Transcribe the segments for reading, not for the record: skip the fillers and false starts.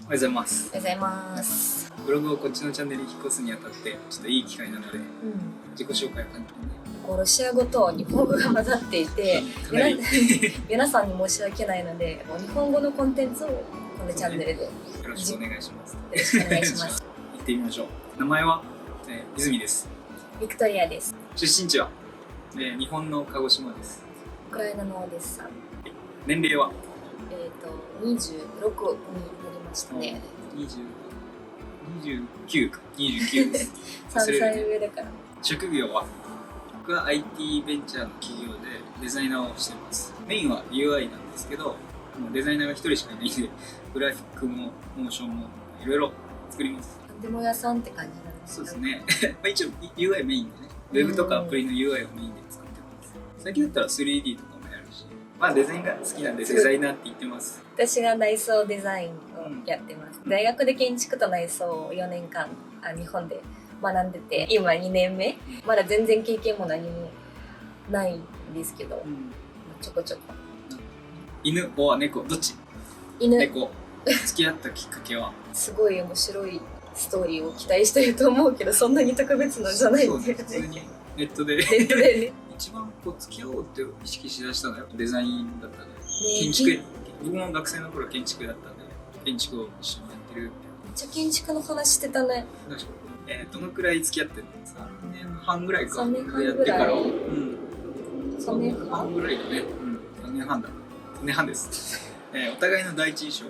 おはようございます。おはようございます。ブログをこっちのチャンネルに引っ越すにあたってちょっといい機会なので、自己紹介を簡単にね。ロシア語と日本語が混ざっていて皆さんに申し訳ないので日本語のコンテンツをこのチャンネルでよろしくお願いします。よろしくお願いします。行ってみましょう。名前は、泉です。ビクトリアです。出身地は、日本の鹿児島です。ウクライナのオデッサ。年齢は26になりましたね。29です。3歳上だから。職業は僕は IT ベンチャーの企業でデザイナーをしています。メインは UI なんですけど、デザイナーが1人しかいないんで、グラフィックもモーションもいろいろ作ります。何でも屋さんって感じなんですそうですね。一応 UI メインでね、ウェブとかアプリの UI をメインで作ってます。最近だったら 3D とかもやるし、デザインが好きなんでデザイナーって言ってます。私が内装デザインをやってます。大学で建築と内装を4年間日本で学んでて、今2年目。まだ全然経験も何もないんですけど、ちょこちょこ。犬は猫どっち？犬。猫。付き合ったきっかけはすごい面白いストーリーを期待してると思うけど、そんなに特別なんじゃないんだよね。普通にネットでね。一番付き合おうって意識しだしたのはデザインだったね。建築、僕も学生の頃建築だったんで、建築を一緒にやってる。めっちゃ建築の話してたね。確かに。どのくらい付き合ってるの？3年半ぐらいか。3年半やっぐらい。てから。3年半ぐらいだね。3年半だ。3年半です。お互いの第一印象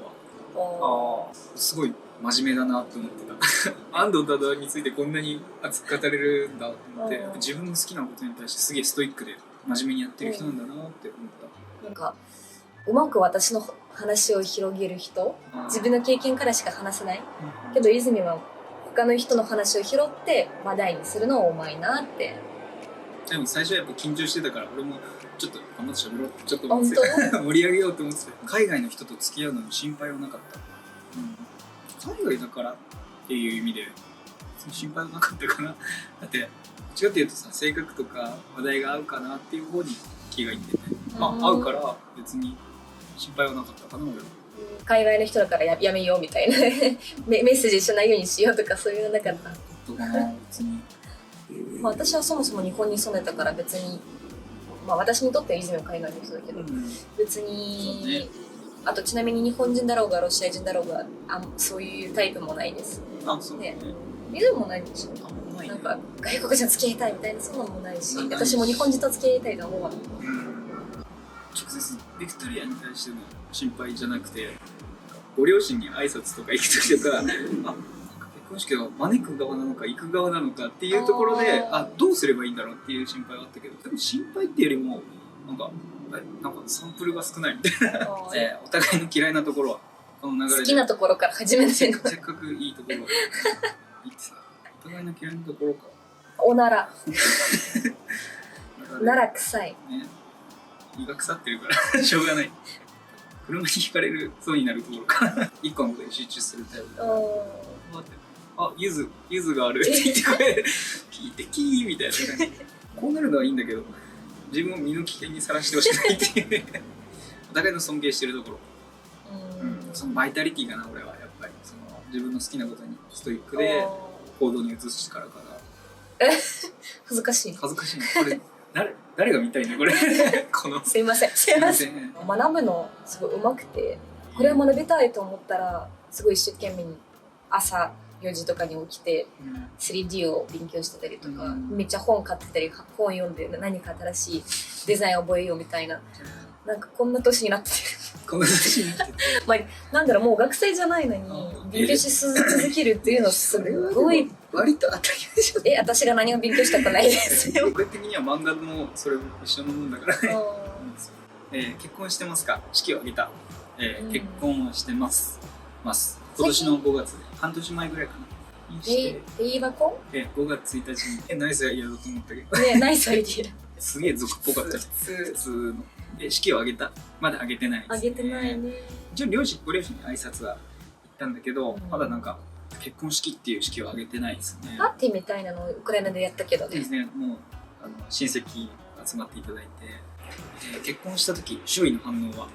は、すごい真面目だなって思ってた。安藤忠についてこんなに熱く語れるんだと思って、自分の好きなことに対してすげえストイックで真面目にやってる人なんだなって思った。なんかうまく私の話を広げる人、自分の経験からしか話せない、けど泉は他の人の話を拾って話題にするのをうまいなって。でも最初はやっぱ緊張してたから、俺もちょっと頑張って喋ろうってちょっと思ってた。盛り上げようと思ってた。海外の人と付き合うのに心配はなかった。海外だからっていう意味で心配はなかったかな。だってどっちかっていうとさ、性格とか話題が合うかなっていう方に気がいってて、合うから別に心配はなかったかな俺は。海外の人だからやめようみたいなメッセージしないようにしようとかそういうのなかった。どうかな別に。私はそもそも日本に住んでたから別に、私にとっては泉は海外の人だけど、別に、あとちなみに日本人だろうがロシア人だろうがそういうタイプもないです。そうね。泉もないでしょ。なんか外国人と付き合いたいみたいなそういうのもないし、私も日本人と付き合いたいと思うわ。直接ビクトリアに対しての心配じゃなくて、ご両親に挨拶とか行く時とか結婚式は招く側なのか行く側なのかっていうところでどうすればいいんだろうっていう心配はあったけど、でも心配っていうよりもなんかサンプルが少ないみたいなお互いの嫌いなところはこの流れで好きなところから始めてるの。せっかくいいところがいいってさ、お互いの嫌いなところか。おならなら臭いね、胃が腐ってるからしょうがない。車にひかれるそうになるところか一個のことに集中するタイプ。ゆずがあるって言ってこれ聞いてキーみたいな感じ。こうなるのはいいんだけど、自分を身の危険にさらしてほしくないっていうお互いの尊敬してるところ、そのバイタリティかな。俺はやっぱりその自分の好きなことにストイックで行動に移すからかな。恥ずかしいこれ誰が見たいのこれこのすいません学ぶのすごい上手くて、これを学びたいと思ったらすごい一生懸命に朝4時とかに起きて 3D を勉強してたりとか、めっちゃ本買ってたり本読んで何か新しいデザインを覚えようみたいな、なんかこんな年になってるこんな年になってるなんだろう、もう学生じゃないのに勉強し続けるっていうのすごい割と当たり前でしょ。私が何も勉強したくないですよ僕的には漫画もそれも一緒のもんだからね。結婚してますか？式を挙げた。結婚はしてます。今年の5月で半年前ぐらいかな。令和婚？5月1日にナイスアイディアだと思ったけどね、ナイスアイディアすげえ俗っぽかった。普通の式を挙げた。まだ挙げてないですね。挙げてないね。一応ご両親に挨拶は行ったんだけど、まだなんか結婚式っていう式を挙げてないですね。パーティーみたいなのをウクライナでやったけどね。ですね。もう親戚集まっていただいて、結婚した時周囲の反応は、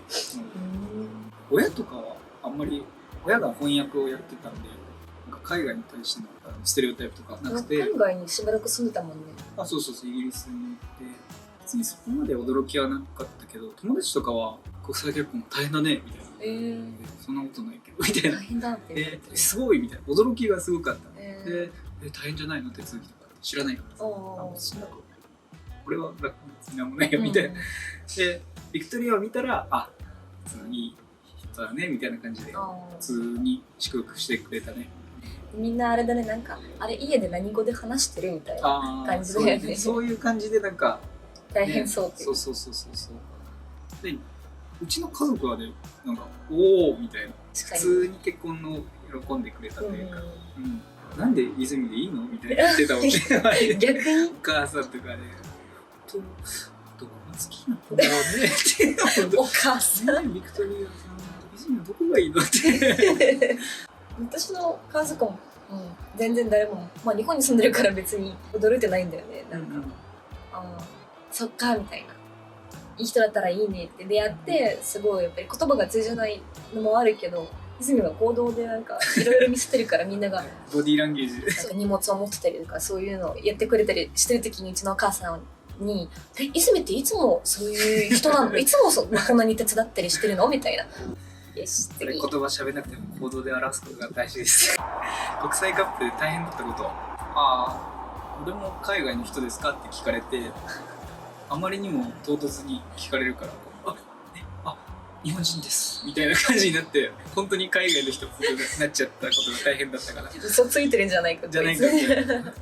親とかはあんまり親が翻訳をやってたんで、なんか海外に対してのステレオタイプとかなくて、海外にしばらく住んでたもんね。あ、そうそうそう、イギリスに行って、別にそこまで驚きはなかったけど、友達とかは国際結婚大変だねみたいな。そんなことないけどみたいな。大変だって言ってて、すごいみたいな、驚きがすごかった。で、大変じゃないの手続きとか知らないから。これは楽になんもないよみたいな。で、ビクトリアを見たら、あ、普通に人だねみたいな感じで、普通に祝福してくれたね。みんなあれだね、なんかあれ家で何語で話してるみたいな感じだよね。そういう感じでなんか大変そうっていう。そうで、うちの家族はね、なんかおおみたいな、普通に結婚の喜んでくれたというか、なんで泉でいいのみたいな言ってたもんね。逆にお母さんとかね、どこが好きなんだろうねってお母さんビクトリアさん、泉のどこがいいのって私の家族も、全然誰も、まあ、日本に住んでるから別に驚いてないんだよね。なんか、そっかみたいな、いい人だったらいいねって出会って、すごいやっぱり言葉が通じないのもあるけど、泉は行動でなんかいろいろ見せてるから、みんながボディーランゲージでなんか荷物を持ってたりとか、そういうのをやってくれたりしてる時に、うちのお母さんに「泉っていつもそういう人なの？いつもこんなに手伝ったりしてるの？」みたいな。言葉喋らなくても行動で表すことが大事です。国際カップルで大変だったこと、俺も海外の人ですかって聞かれて、あまりにも唐突に聞かれるから、日本人ですみたいな感じになって、本当に海外の人っぽくなっちゃったことが大変だったから。嘘ついてるんじゃないかじゃないかみたいな。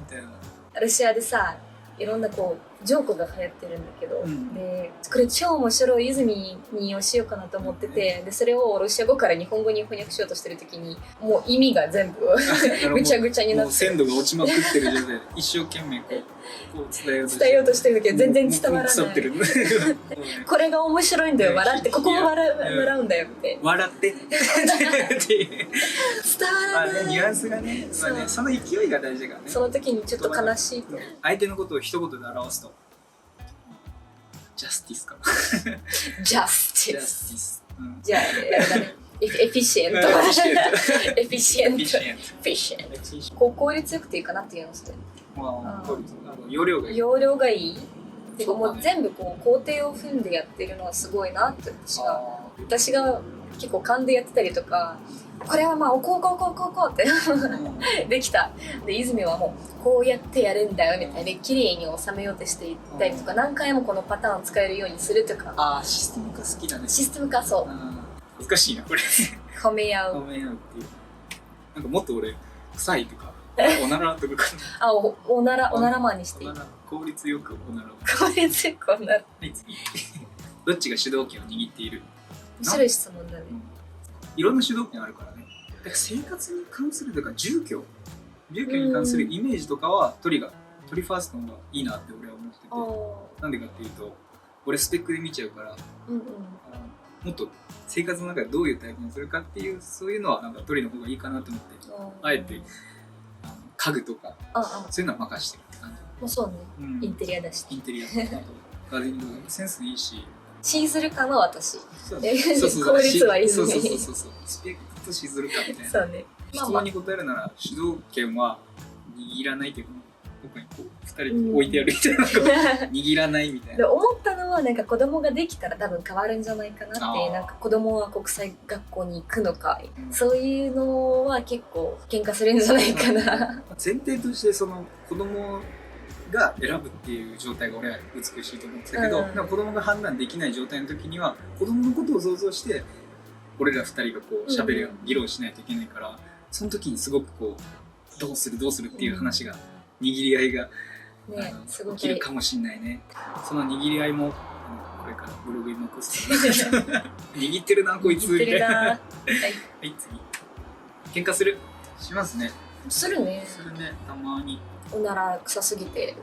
ロシアでさ、いろんなこうジョークが流行ってるんだけど、でこれ超面白い、泉に教えようかなと思ってて、でそれをロシア語から日本語に翻訳しようとしてる時に、もう意味が全部ぐちゃぐちゃになって、鮮度が落ちまくってる状態で一生懸命こう伝えようとしてるんだけど全然伝わらない。これが面白いんだよ、笑って、ここも笑うんだよって笑って伝わらない。ニュアンスがね、その勢いが大事だからね。その時にちょっと悲しい。相手のことを一言で表すとジャスティスか。ジャスティス。じゃあエフィシエント。エフィシエント。効率よくていいかなっていうのして。容量がいい。容量がいい。てかもう全部こう工程を踏んでやってるのはすごいなって私が結構勘でやってたりとか。これはまあこうってできた。で泉はもうこうやってやるんだよみたいで綺麗に収めようとしていったりとか、何回もこのパターンを使えるようにするとか。システム化好きだね。システム化、そう。難しいなこれ。褒め合うっていう。なんかもっと俺臭いとかおならとかおならマンにしていい。効率よくおなら。効率よくおなら。はい、次。どっちが主導権を握っている？面白い質問だね。いろんな主導権あるからね。生活に関するとか住居に関するイメージとかは鳥ファーストの方がいいなって俺は思ってて、なんでかっていうと俺スペックで見ちゃうから、もっと生活の中でどういうタイプにするかっていう、そういうのはなんか鳥の方がいいかなと思って、あえて家具とかそういうのは任してるって感じ。もうそうね、インテリアだし、インテリアとかガーデニングセンスいいし、シーズルかの私。効率はいいね。そうスペックとシーズルかみたいな。そうね。質問に答えるなら主導権は握らないというか、ここにこう2人で置いてやるみたいな、握らないみたいな。で思ったのは、なんか子供ができたら多分変わるんじゃないかなって。なんか子供は国際学校に行くのか、そういうのは結構喧嘩するんじゃないかな。前提としてその子供が選ぶっていう状態が俺は美しいと思ってたけど、子供が判断できない状態の時には子供のことを想像して俺ら2人がこう喋るように議論しないといけないから、その時にすごくこうどうするっていう話が、握り合いが起きるかもしれないね。その握り合いもこれからブログに残す。握ってるなこいつみたいな。はい、次。喧嘩する？しますね。するね、たまに。おなら臭すぎて、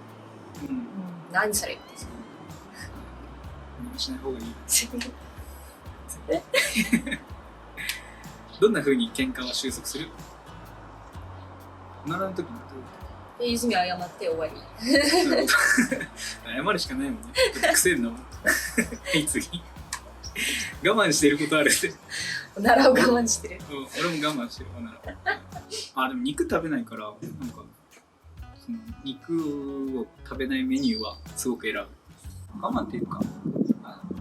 何それってしない方がいい。どんな風に喧嘩は収束する？おならの時にどういう？泉謝って終わり。謝るしかないもんね。癖になるもん。はい、次。我慢してることあるって。おならを我慢してる。俺も我慢してるおなら。あ、でも肉食べないから、なんかその肉を食べないメニューはすごく選ぶ。我慢っていうか、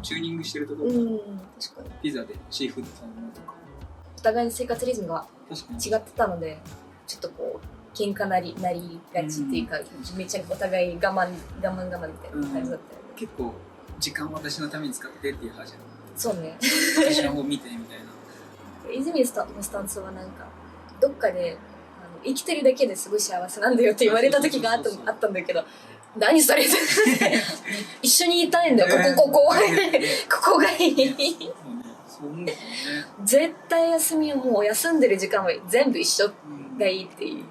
チューニングしてるところ、確かに。ピザでシーフード頼むとか。お互いの生活リズムが確かに違ってたので、ちょっとこう喧嘩なりがちっていうか、めっちゃお互い我慢みたいな感じだったよね。結構時間を私のために使ってっていう話じゃん。そうね。私の方見てみたいな。泉のスタンスはなんかどっかで生きてるだけですごい幸せなんだよって言われた時があったんだけど、何それ一緒にいたいんだよ、ここがいい。そう思うよね。絶対休みはもう休んでる時間は全部一緒がいいっていう、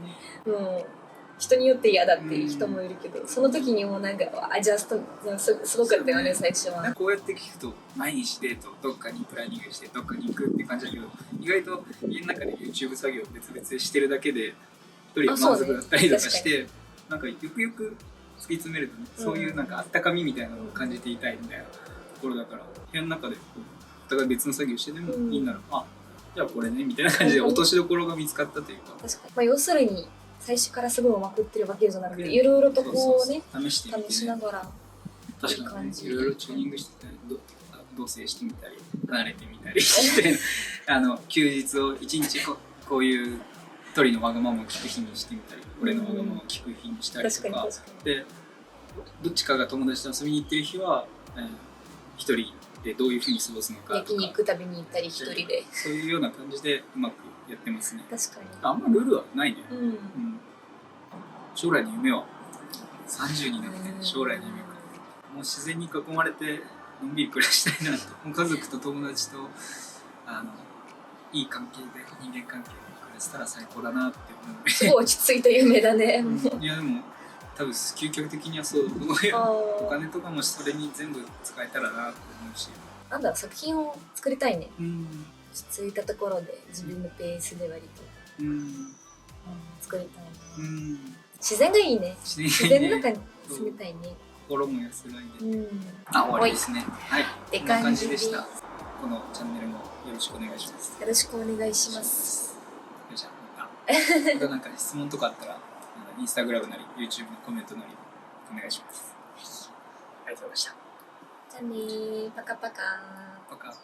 人によって嫌だっていう人もいるけど、その時にもうなんかアジャストすごかったよね、最初は。こうやって聞くと毎日デートどっかにプランニングしてどっかに行くって感じだけど、意外と家の中で YouTube 作業別々でしてるだけで一人満足だったりとかして、なんかよくよく突き詰めるとね、そういうなんかあったかみみたいなのを感じていたいみたいなところだから、部屋の中でお互い別の作業してでもいいなら、じゃあこれねみたいな感じで落としどころが見つかったというか。確かに、要するに最初からすごいうまくいってるわけじゃなくて、いろいろとこうね、試しながら、確かにいろいろチューニングしてたり、同棲してみたり離れてみたりして休日を一日こういう鳥のわがままを聞く日にしてみたり、俺のわがままを聞く日にしたりとかで、どっちかが友達と遊びに行ってる日は一人でどういうふうに過ごすのかとか、焼肉食べに行ったり一人で、そういうような感じでうまくやってますね。確かにあんまルールはないね。将来の夢は30になって将来の夢か、もう自然に囲まれてのんびり暮らしたいなと、もう家族と友達といい関係で人間関係で暮らせたら最高だなって思う。すごい落ち着いた夢だね。いやでも多分究極的にはそうだと思うよ。お金とかもそれに全部使えたらなって思うし、なんだろう、作品を作りたいね。落ち着いたところで自分のペースで割と作りたいな。自然がいいね。自然の中に住みたいね。心も安らいで。終わりですね。はい。こんな感じでした。このチャンネルもよろしくお願いします。よろしくお願いします。じゃあまたなんか質問とかあったらインスタグラムなり YouTube のコメントなりお願いします。ありがとうございました。じゃあねー、パカパカー。パカ。